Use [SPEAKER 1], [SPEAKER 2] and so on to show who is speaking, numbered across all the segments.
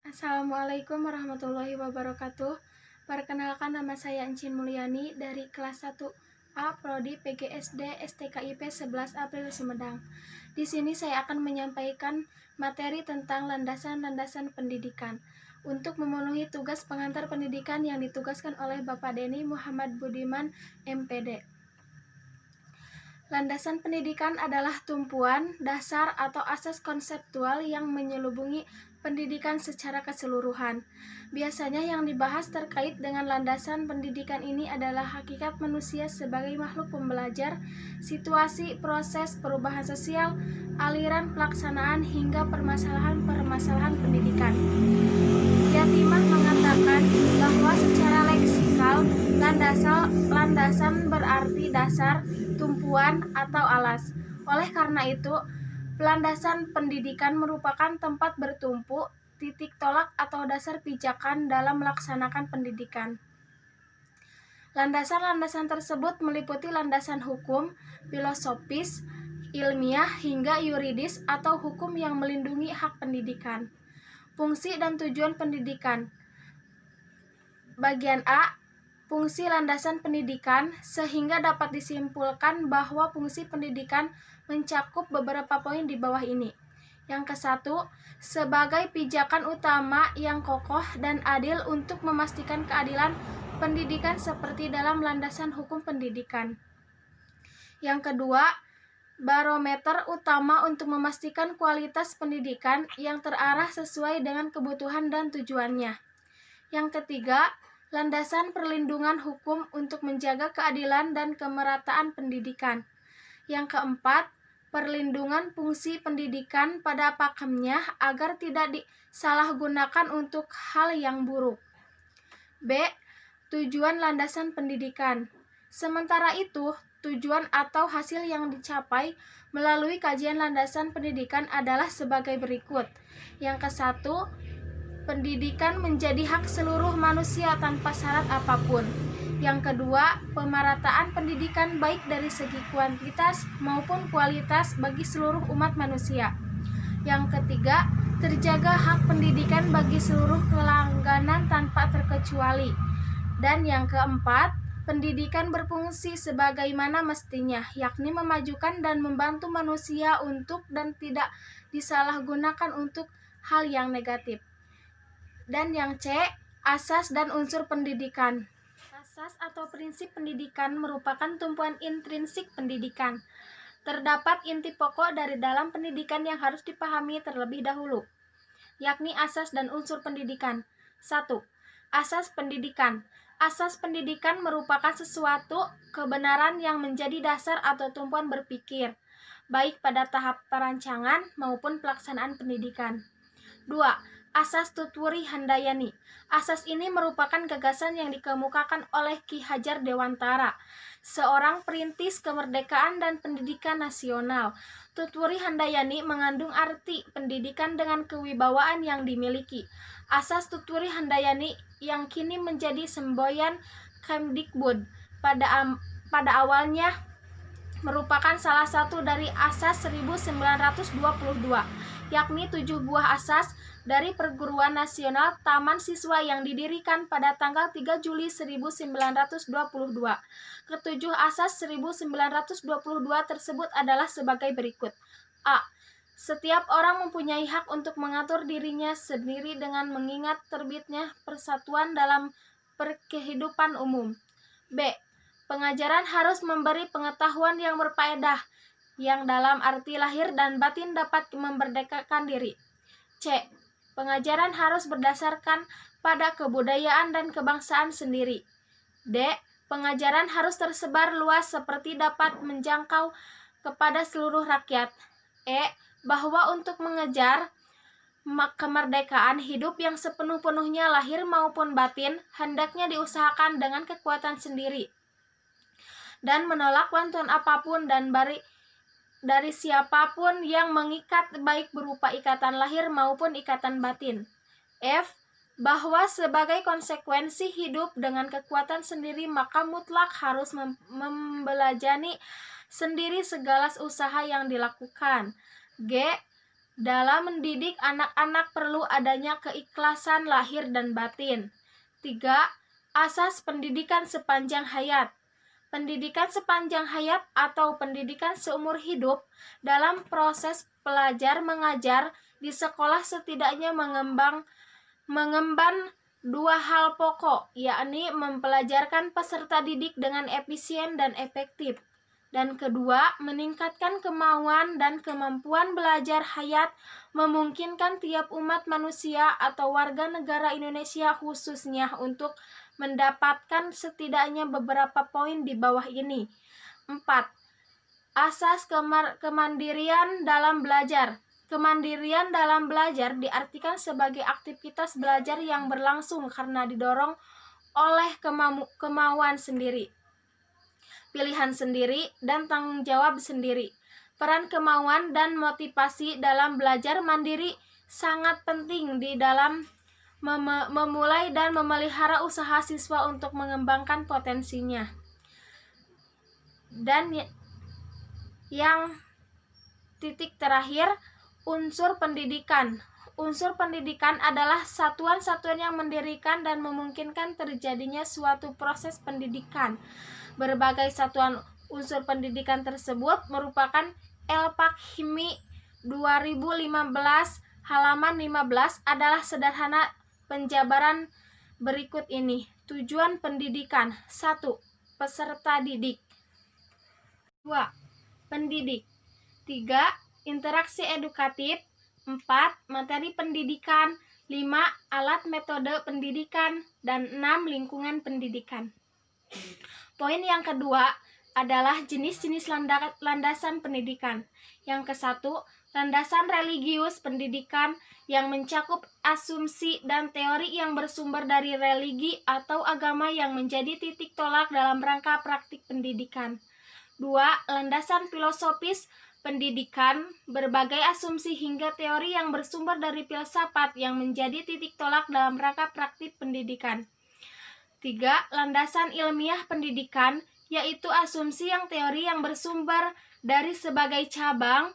[SPEAKER 1] Assalamualaikum warahmatullahi wabarakatuh. Perkenalkan, nama saya Encin Mulyani dari kelas 1A Prodi PGSD STKIP 11 April Sumedang. Di sini saya akan menyampaikan materi tentang landasan-landasan pendidikan untuk memenuhi tugas pengantar pendidikan yang ditugaskan oleh Bapak Denny Muhammad Budiman, MPD. Landasan pendidikan adalah tumpuan, dasar, atau asas konseptual yang menyelubungi pendidikan secara keseluruhan. Biasanya yang dibahas terkait dengan landasan pendidikan ini adalah hakikat manusia sebagai makhluk pembelajar, situasi, proses, perubahan sosial, aliran pelaksanaan, hingga permasalahan-permasalahan pendidikan. Yatimah mengatakan bahwa secara leksikal, landasan berarti dasar, tumpuan, atau alas. Oleh karena itu, landasan pendidikan merupakan tempat bertumpu, titik tolak atau dasar pijakan dalam melaksanakan pendidikan. Landasan-landasan tersebut meliputi landasan hukum, filosofis, ilmiah, hingga yuridis atau hukum yang melindungi hak pendidikan. Fungsi dan tujuan pendidikan. Bagian A, fungsi landasan pendidikan, sehingga dapat disimpulkan bahwa fungsi pendidikan mencakup beberapa poin di bawah ini. Yang ke-1, sebagai pijakan utama yang kokoh dan adil untuk memastikan keadilan pendidikan seperti dalam landasan hukum pendidikan. Yang kedua, barometer utama untuk memastikan kualitas pendidikan yang terarah sesuai dengan kebutuhan dan tujuannya. Yang ketiga, landasan perlindungan hukum untuk menjaga keadilan dan kemerataan pendidikan. Yang keempat, perlindungan fungsi pendidikan pada pakemnya agar tidak disalahgunakan untuk hal yang buruk. B. Tujuan landasan pendidikan. Sementara itu, tujuan atau hasil yang dicapai melalui kajian landasan pendidikan adalah sebagai berikut. Yang ke-1, pendidikan menjadi hak seluruh manusia tanpa syarat apapun. Yang kedua, pemerataan pendidikan baik dari segi kuantitas maupun kualitas bagi seluruh umat manusia. Yang ketiga, terjaga hak pendidikan bagi seluruh kelangganan tanpa terkecuali. Dan yang keempat, pendidikan berfungsi sebagaimana mestinya, yakni memajukan dan membantu manusia untuk dan tidak disalahgunakan untuk hal yang negatif. Dan yang C, asas dan unsur pendidikan. Asas atau prinsip pendidikan merupakan tumpuan intrinsik pendidikan. Terdapat inti pokok dari dalam pendidikan yang harus dipahami terlebih dahulu, yakni asas dan unsur pendidikan. 1. Asas pendidikan. Asas pendidikan merupakan sesuatu kebenaran yang menjadi dasar atau tumpuan berpikir, baik pada tahap perancangan maupun pelaksanaan pendidikan. 2. Asas Tutwuri Handayani. Asas ini merupakan gagasan yang dikemukakan oleh Ki Hajar Dewantara, seorang perintis kemerdekaan dan pendidikan nasional. Tutwuri Handayani mengandung arti pendidikan dengan kewibawaan yang dimiliki. Asas Tutwuri Handayani yang kini menjadi semboyan Kemdikbud pada awalnya merupakan salah satu dari asas 1922, yakni 7 buah asas dari Perguruan Nasional Taman Siswa yang didirikan pada tanggal 3 Juli 1922. Ketujuh asas 1922 tersebut adalah sebagai berikut. A. Setiap orang mempunyai hak untuk mengatur dirinya sendiri dengan mengingat terbitnya persatuan dalam perkehidupan umum. B. Pengajaran harus memberi pengetahuan yang berfaedah, yang dalam arti lahir dan batin dapat memerdekakan diri. C. Pengajaran harus berdasarkan pada kebudayaan dan kebangsaan sendiri. D. Pengajaran harus tersebar luas seperti dapat menjangkau kepada seluruh rakyat. E. Bahwa untuk mengejar kemerdekaan hidup yang sepenuh-penuhnya lahir maupun batin, hendaknya diusahakan dengan kekuatan sendiri, dan menolak bantuan apapun dan dari siapapun yang mengikat, baik berupa ikatan lahir maupun ikatan batin. F. Bahwa sebagai konsekuensi hidup dengan kekuatan sendiri, maka mutlak harus membelajani sendiri segala usaha yang dilakukan. G. Dalam mendidik anak-anak perlu adanya keikhlasan lahir dan batin. 3. Asas pendidikan sepanjang hayat. Pendidikan sepanjang hayat atau pendidikan seumur hidup dalam proses pelajar mengajar di sekolah setidaknya mengemban dua hal pokok, yakni mempelajarkan peserta didik dengan efisien dan efektif. Dan kedua, meningkatkan kemauan dan kemampuan belajar hayat, memungkinkan tiap umat manusia atau warga negara Indonesia khususnya untuk mendapatkan setidaknya beberapa poin di bawah ini. 4. Asas kemandirian dalam belajar. Kemandirian dalam belajar diartikan sebagai aktivitas belajar yang berlangsung karena didorong oleh kemauan sendiri, pilihan sendiri, dan tanggung jawab sendiri. Peran kemauan dan motivasi dalam belajar mandiri sangat penting di dalam memulai dan memelihara usaha siswa untuk mengembangkan potensinya. Dan yang titik terakhir, unsur pendidikan. Unsur pendidikan adalah satuan-satuan yang mendirikan dan memungkinkan terjadinya suatu proses pendidikan. Berbagai satuan unsur pendidikan tersebut merupakan Elpak Himi 2015 halaman 15 adalah sederhana penjabaran berikut ini. Tujuan pendidikan. 1. Peserta didik. 2. Pendidik. 3. Interaksi edukatif. 4. Materi pendidikan. 5. Alat metode pendidikan. Dan 6. Lingkungan pendidikan. Poin yang kedua adalah jenis-jenis landasan pendidikan. Yang ke-1, landasan religius pendidikan yang mencakup asumsi dan teori yang bersumber dari religi atau agama yang menjadi titik tolak dalam rangka praktik pendidikan. 2. Landasan filosofis pendidikan, berbagai asumsi hingga teori yang bersumber dari filsafat yang menjadi titik tolak dalam rangka praktik pendidikan. 3. Landasan ilmiah pendidikan, yaitu asumsi yang teori yang bersumber dari sebagai cabang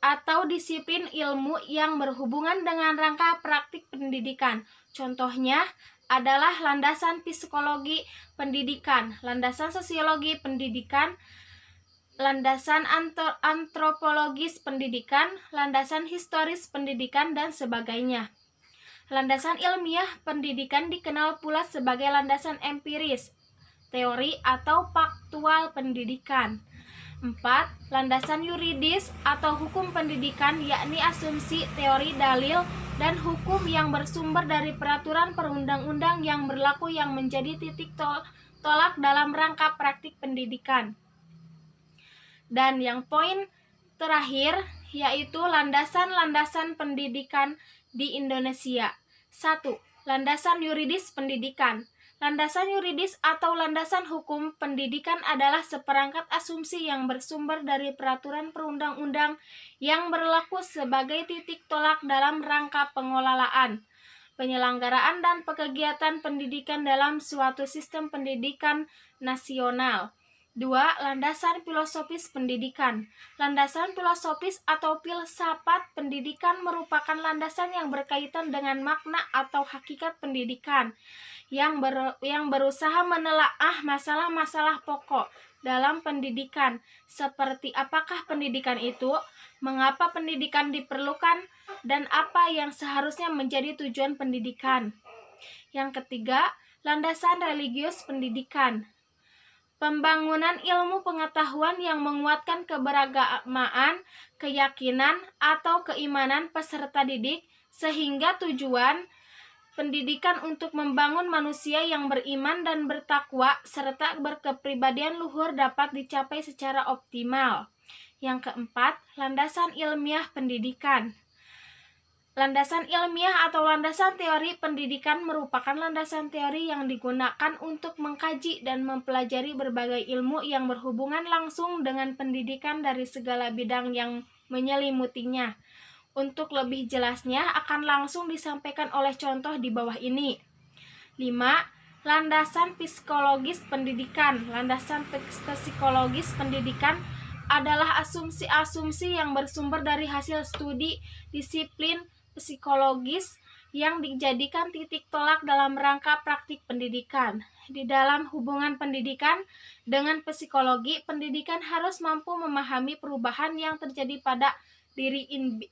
[SPEAKER 1] atau disiplin ilmu yang berhubungan dengan rangka praktik pendidikan. Contohnya adalah landasan psikologi pendidikan, landasan sosiologi pendidikan, landasan antropologis pendidikan, landasan historis pendidikan, dan sebagainya. Landasan ilmiah pendidikan dikenal pula sebagai landasan empiris, teori atau faktual pendidikan. 4. Landasan yuridis atau hukum pendidikan, yakni asumsi, teori, dalil, dan hukum yang bersumber dari peraturan perundang-undang yang berlaku yang menjadi titik tolak dalam rangka praktik pendidikan. Dan yang poin terakhir yaitu landasan-landasan pendidikan di Indonesia. 1. Landasan yuridis pendidikan. Landasan yuridis atau landasan hukum pendidikan adalah seperangkat asumsi yang bersumber dari peraturan perundang-undang yang berlaku sebagai titik tolak dalam rangka pengelolaan, penyelenggaraan, dan kegiatan pendidikan dalam suatu sistem pendidikan nasional. 2. Landasan filosofis pendidikan. Landasan filosofis atau filsafat pendidikan merupakan landasan yang berkaitan dengan makna atau hakikat pendidikan, yang berusaha menelaah masalah-masalah pokok dalam pendidikan, seperti apakah pendidikan itu, mengapa pendidikan diperlukan, dan apa yang seharusnya menjadi tujuan pendidikan. Yang ketiga, landasan religius pendidikan. Pembangunan ilmu pengetahuan yang menguatkan keberagamaan, keyakinan, atau keimanan peserta didik, sehingga tujuan pendidikan untuk membangun manusia yang beriman dan bertakwa serta berkepribadian luhur dapat dicapai secara optimal. Yang keempat, landasan ilmiah pendidikan. Landasan ilmiah atau landasan teori pendidikan merupakan landasan teori yang digunakan untuk mengkaji dan mempelajari berbagai ilmu yang berhubungan langsung dengan pendidikan dari segala bidang yang menyelimutinya. Untuk lebih jelasnya akan langsung disampaikan oleh contoh di bawah ini. 5. Landasan psikologis pendidikan. Landasan psikologis pendidikan adalah asumsi-asumsi yang bersumber dari hasil studi disiplin psikologis yang dijadikan titik tolak dalam rangka praktik pendidikan. Di dalam hubungan pendidikan dengan psikologi, pendidikan harus mampu memahami perubahan yang terjadi pada diri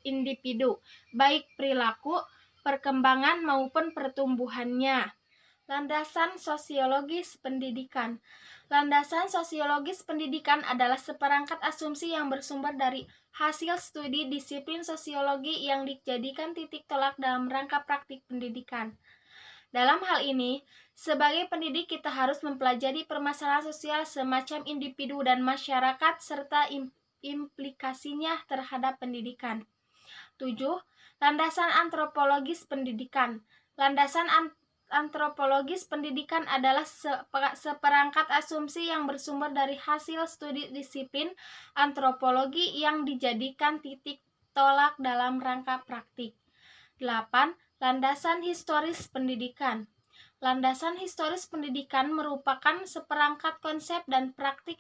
[SPEAKER 1] individu, baik perilaku, perkembangan maupun pertumbuhannya. Landasan sosiologis pendidikan. Landasan sosiologis pendidikan adalah seperangkat asumsi yang bersumber dari hasil studi disiplin sosiologi yang dijadikan titik tolak dalam rangka praktik pendidikan. Dalam hal ini, sebagai pendidik kita harus mempelajari permasalahan sosial semacam individu dan masyarakat serta implikasinya terhadap pendidikan. 7. Landasan antropologis pendidikan. Landasan antropologis pendidikan adalah seperangkat asumsi yang bersumber dari hasil studi disiplin antropologi yang dijadikan titik tolak dalam rangka praktik. 8. Landasan historis pendidikan. Landasan historis pendidikan merupakan seperangkat konsep dan praktik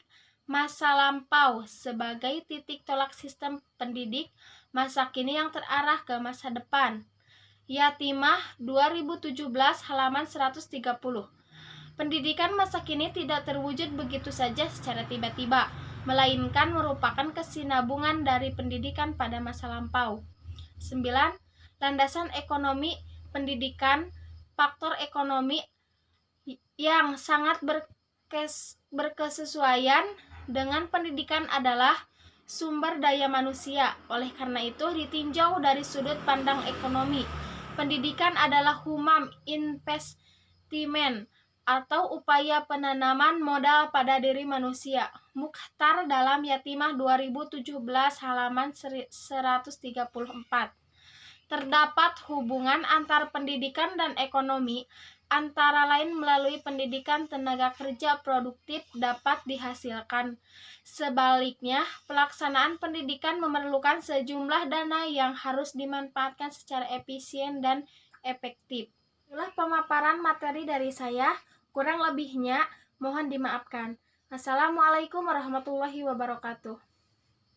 [SPEAKER 1] masa lampau sebagai titik tolak sistem pendidik masa kini yang terarah ke masa depan. Yatimah 2017 halaman 130. Pendidikan masa kini tidak terwujud begitu saja secara tiba-tiba, melainkan merupakan kesinambungan dari pendidikan pada masa lampau. 9. Landasan ekonomi pendidikan. Faktor ekonomi yang sangat berkesesuaian dengan pendidikan adalah sumber daya manusia. Oleh karena itu, ditinjau dari sudut pandang ekonomi, pendidikan adalah human investment atau upaya penanaman modal pada diri manusia. Mukhtar dalam Yatimah 2017 halaman 134. Terdapat hubungan antar pendidikan dan ekonomi, antara lain melalui pendidikan tenaga kerja produktif dapat dihasilkan. Sebaliknya, pelaksanaan pendidikan memerlukan sejumlah dana yang harus dimanfaatkan secara efisien dan efektif. Inilah pemaparan materi dari saya, kurang lebihnya mohon dimaafkan. Assalamualaikum warahmatullahi wabarakatuh.